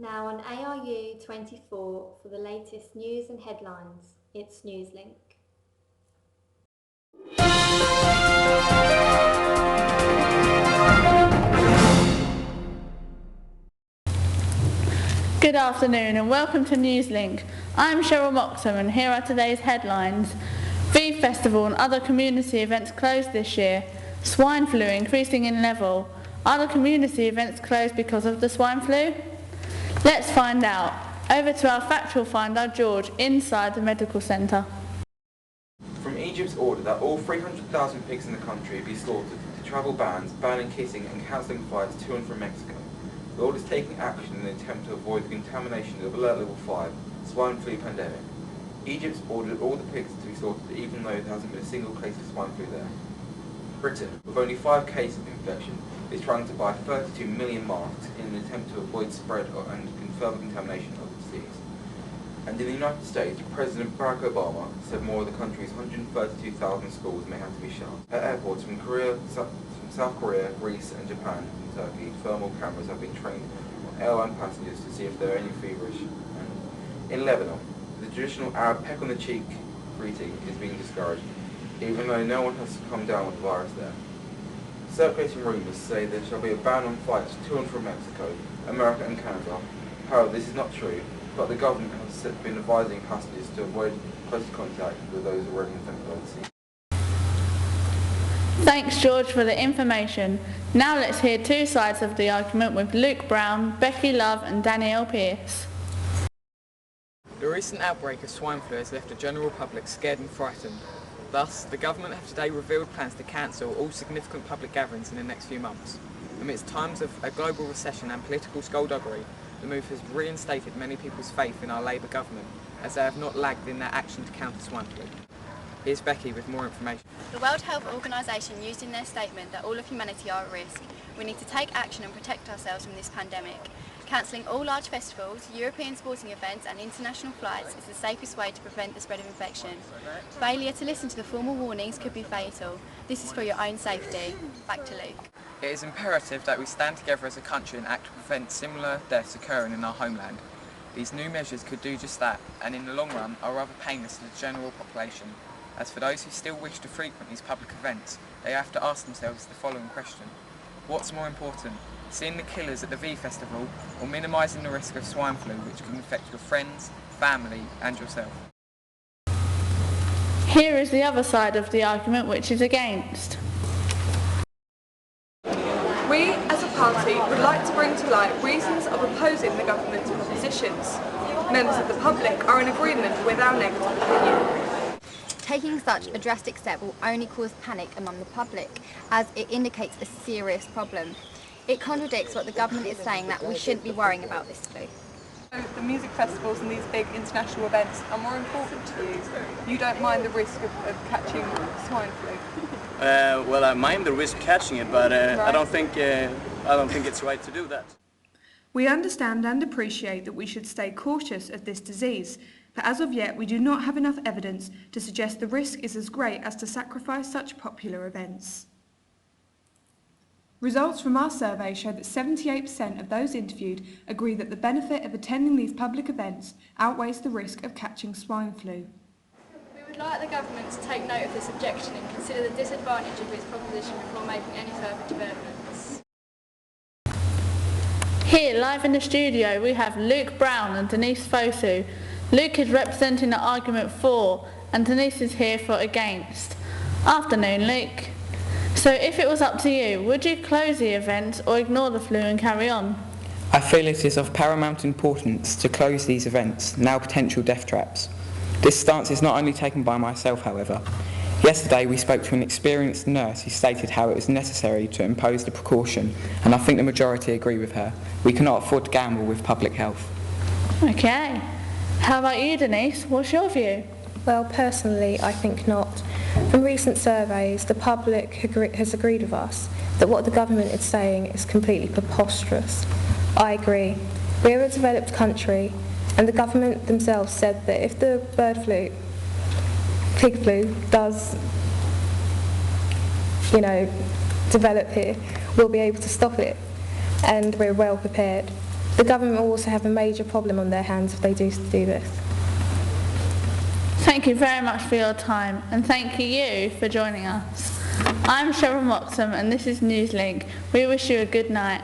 Now on ARU 24 for the latest news and headlines, it's Newslink. Good afternoon and welcome to Newslink. I'm Cheryl Moxham and here are today's headlines. V Festival and other community events closed this year. Swine flu increasing in level. Other community events closed because of the swine flu? Let's find out. Over to our factual finder George inside the medical centre. From Egypt's order that all 300,000 pigs in the country be slaughtered, to travel bans, banning kissing and cancelling flights to and from Mexico, the order is taking action in an attempt to avoid the contamination of Alert Level 5, swine flu pandemic. Egypt's ordered all the pigs to be slaughtered even though there hasn't been a single case of swine flu there. Britain, with only 5 cases of infection, is trying to buy 32 million masks in an attempt to avoid spread and further contamination of the disease. And in the United States, President Barack Obama said more of the country's 132,000 schools may have to be shut. At airports from South Korea, Greece and Japan and Turkey, thermal cameras have been trained on airline passengers to see if there are any feverish. And in Lebanon, the traditional Arab peck on the cheek greeting is being discouraged, even though no one has come down with the virus there. Circulating rumours say there shall be a ban on flights to and from Mexico, America and Canada. However, this is not true, but the government has been advising passengers to avoid close contact with those already infected by the disease. Thanks George for the information. Now let's hear two sides of the argument with Luke Brown, Becky Love and Danielle Pearce. The recent outbreak of swine flu has left the general public scared and frightened. Thus, the government have today revealed plans to cancel all significant public gatherings in the next few months. Amidst times of a global recession and political skullduggery, the move has reinstated many people's faith in our Labour government, as they have not lagged in their action to counter swine flu. Here's Becky with more information. The World Health Organisation used in their statement that all of humanity are at risk. We need to take action and protect ourselves from this pandemic. Cancelling all large festivals, European sporting events and international flights is the safest way to prevent the spread of infection. Failure to listen to the formal warnings could be fatal. This is for your own safety. Back to Luke. It is imperative that we stand together as a country and act to prevent similar deaths occurring in our homeland. These new measures could do just that, and in the long run are rather painless to the general population. As for those who still wish to frequent these public events, they have to ask themselves the following question. What's more important, seeing the killers at the V Festival or minimising the risk of swine flu which can affect your friends, family and yourself? Here is the other side of the argument which is against. We, as a party, would like to bring to light reasons of opposing the government's propositions. Members of the public are in agreement with our negative opinion. Taking such a drastic step will only cause panic among the public, as it indicates a serious problem. It contradicts what the government is saying, that we shouldn't be worrying about this flu. The music festivals and these big international events are more important to you. You don't mind the risk of catching swine flu? Well, I mind the risk catching it, but I don't think it's right to do that. We understand and appreciate that we should stay cautious of this disease, but as of yet we do not have enough evidence to suggest the risk is as great as to sacrifice such popular events. Results from our survey show that 78% of those interviewed agree that the benefit of attending these public events outweighs the risk of catching swine flu. We would like the government to take note of this objection and consider the disadvantage of its proposition before making any further developments. Here, live in the studio, we have Luke Brown and Denise Fosu. Luke is representing the argument for, and Denise is here for against. Afternoon, Luke. So if it was up to you, would you close the events or ignore the flu and carry on? I feel it is of paramount importance to close these events, now potential death traps. This stance is not only taken by myself, however. Yesterday we spoke to an experienced nurse who stated how it was necessary to impose the precaution, and I think the majority agree with her. We cannot afford to gamble with public health. Okay. How about you, Denise? What's your view? Well, personally, I think not. From recent surveys, the public has agreed with us that what the government is saying is completely preposterous. I agree. We're a developed country, and the government themselves said that if the pig flu does, develop here, we'll be able to stop it, and we're well prepared. The government will also have a major problem on their hands if they do this. Thank you very much for your time, and thank you for joining us. I'm Cheryl Moxham and this is Newslink. We wish you a good night.